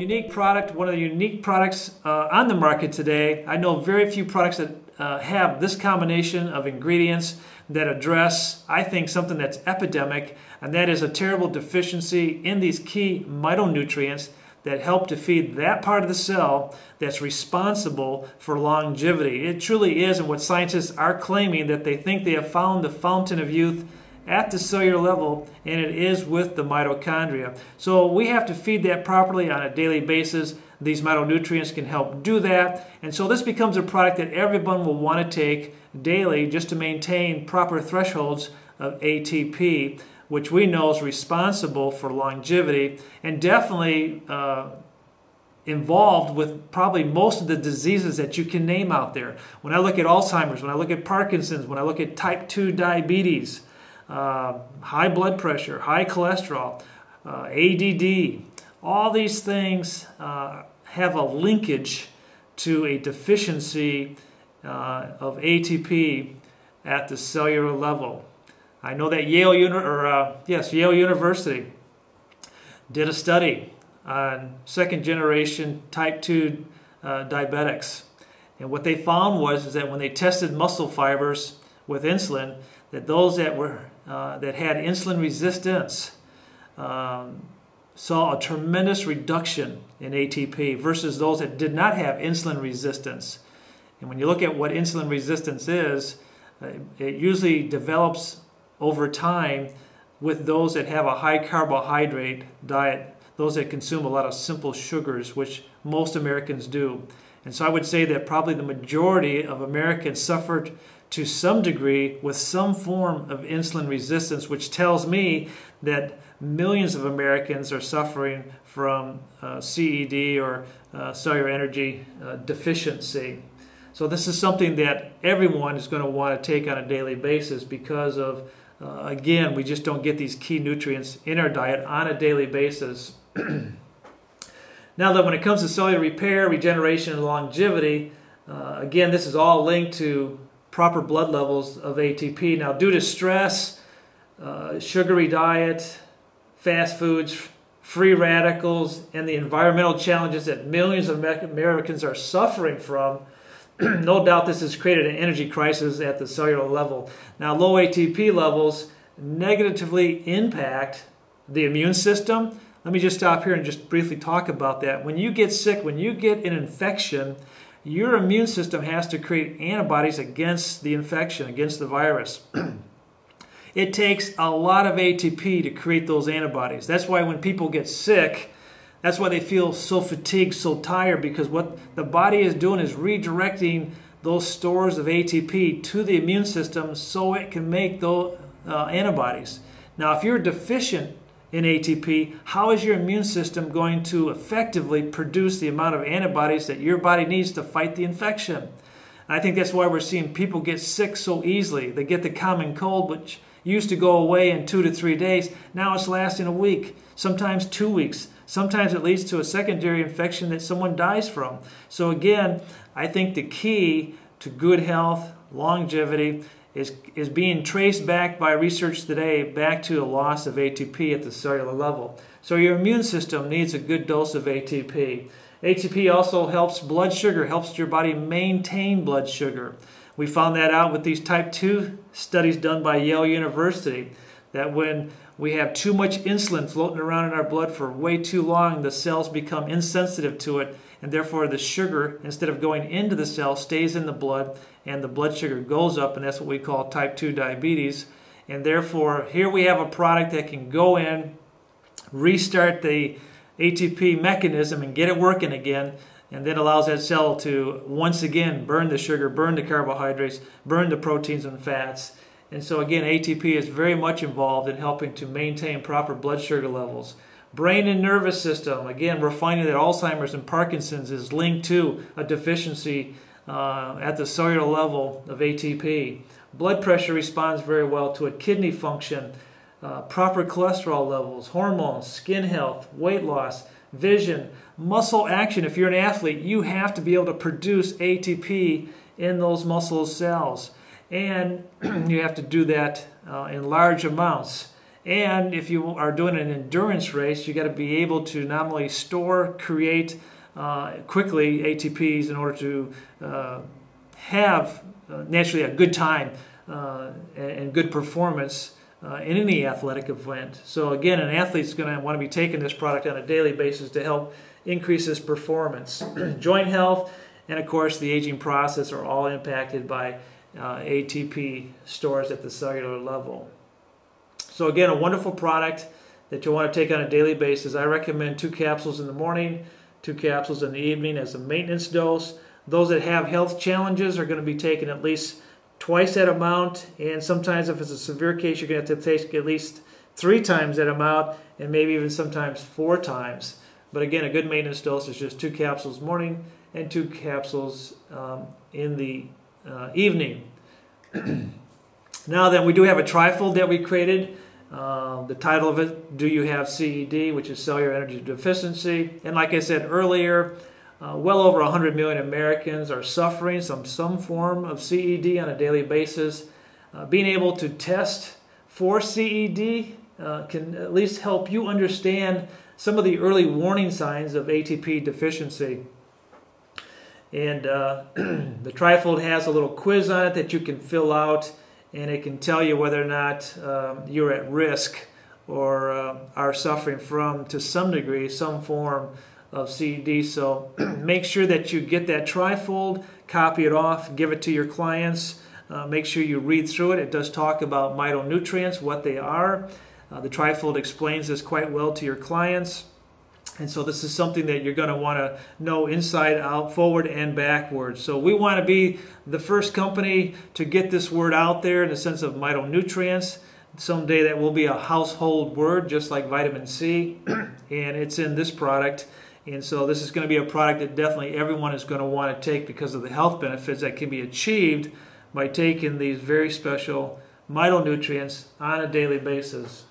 unique product, one of the unique products on the market today. I know very few products that have this combination of ingredients that address, I think, something that's epidemic, and that is a terrible deficiency in these key phytonutrients that help to feed that part of the cell that's responsible for longevity. It truly is, and what scientists are claiming, that they think they have found the fountain of youth at the cellular level, and it is with the mitochondria. So we have to feed that properly on a daily basis. These phytonutrients can help do that, and so this becomes a product that everyone will want to take daily just to maintain proper thresholds of ATP, which we know is responsible for longevity and definitely involved with probably most of the diseases that you can name out there. When I look at Alzheimer's, when I look at Parkinson's, when I look at type 2 diabetes, high blood pressure, high cholesterol, ADD, all these things have a linkage to a deficiency of ATP at the cellular level. I know that Yale University did a study on second-generation type 2 diabetics, and what they found was that when they tested muscle fibers with insulin, that those that had insulin resistance saw a tremendous reduction in ATP versus those that did not have insulin resistance. And when you look at what insulin resistance is, it usually develops over time with those that have a high carbohydrate diet, those that consume a lot of simple sugars, which most Americans do. And so I would say that probably the majority of Americans suffered to some degree with some form of insulin resistance, which tells me that millions of Americans are suffering from CED or cellular energy deficiency. So this is something that everyone is going to want to take on a daily basis because of, again, we just don't get these key nutrients in our diet on a daily basis. Now that when it comes to cellular repair, regeneration, and longevity, again, this is all linked to proper blood levels of ATP. Now, due to stress, sugary diet, fast foods, free radicals, and the environmental challenges that millions of Americans are suffering from, no doubt this has created an energy crisis at the cellular level. Now, low ATP levels negatively impact the immune system. Let me just stop here and just briefly talk about that. When you get sick, when you get an infection, your immune system has to create antibodies against the infection, against the virus. It takes a lot of ATP to create those antibodies. That's why when people get sick, that's why they feel so fatigued, so tired, because what the body is doing is redirecting those stores of ATP to the immune system so it can make those antibodies. Now, if you're deficient in ATP, how is your immune system going to effectively produce the amount of antibodies that your body needs to fight the infection? And I think that's why we're seeing people get sick so easily. They get the common cold, which used to go away in 2 to 3 days. Now it's lasting a week, sometimes 2 weeks. Sometimes it leads to a secondary infection that someone dies from. So again, I think the key to good health, longevity, is being traced back by research today back to a loss of ATP at the cellular level. So your immune system needs a good dose of ATP. ATP also helps blood sugar, helps your body maintain blood sugar. We found that out with these type 2 studies done by Yale University, that when we have too much insulin floating around in our blood for way too long, the cells become insensitive to it, and therefore the sugar, instead of going into the cell, stays in the blood, and the blood sugar goes up, and that's what we call type 2 diabetes. And therefore, here we have a product that can go in, restart the ATP mechanism and get it working again, and then allows that cell to once again burn the sugar, burn the carbohydrates, burn the proteins and fats. And so again, ATP is very much involved in helping to maintain proper blood sugar levels. Brain and nervous system, again, we're finding that Alzheimer's and Parkinson's is linked to a deficiency at the cellular level of ATP. Blood pressure responds very well to it, kidney function, proper cholesterol levels, hormones, skin health, weight loss, vision, muscle action. If you're an athlete, you have to be able to produce ATP in those muscle cells. And you have to do that in large amounts. And if you are doing an endurance race, you got to be able to not only store, create quickly ATPs in order to have naturally a good time and good performance in any athletic event. So again, an athlete's going to want to be taking this product on a daily basis to help increase his performance. Joint health and of course the aging process are all impacted by ATP stores at the cellular level. So again, a wonderful product that you'll want to take on a daily basis. I recommend 2 capsules in the morning, 2 capsules in the evening as a maintenance dose. Those that have health challenges are going to be taking at least twice that amount, and sometimes if it's a severe case, you're going to have to take at least 3 times that amount, and maybe even sometimes 4 times. But again, a good maintenance dose is just 2 capsules morning and 2 capsules in the evening. Now then, we do have a trifold that we created. The title of it, Do You Have CED, which is Cellular Energy Deficiency. And like I said earlier, well over 100 million Americans are suffering some form of CED on a daily basis. Being able to test for CED can at least help you understand some of the early warning signs of ATP deficiency. And the trifold has a little quiz on it that you can fill out, and it can tell you whether or not you're at risk or are suffering from, to some degree, some form of CED. So make sure that you get that trifold, copy it off, give it to your clients. Make sure you read through it. It does talk about mitonutrients, what they are. The trifold explains this quite well to your clients. And so this is something that you're going to want to know inside out, forward and backwards. So we want to be the first company to get this word out there in the sense of mitonutrients. Someday that will be a household word, just like vitamin C, and it's in this product. And so this is going to be a product that definitely everyone is going to want to take because of the health benefits that can be achieved by taking these very special mitonutrients on a daily basis.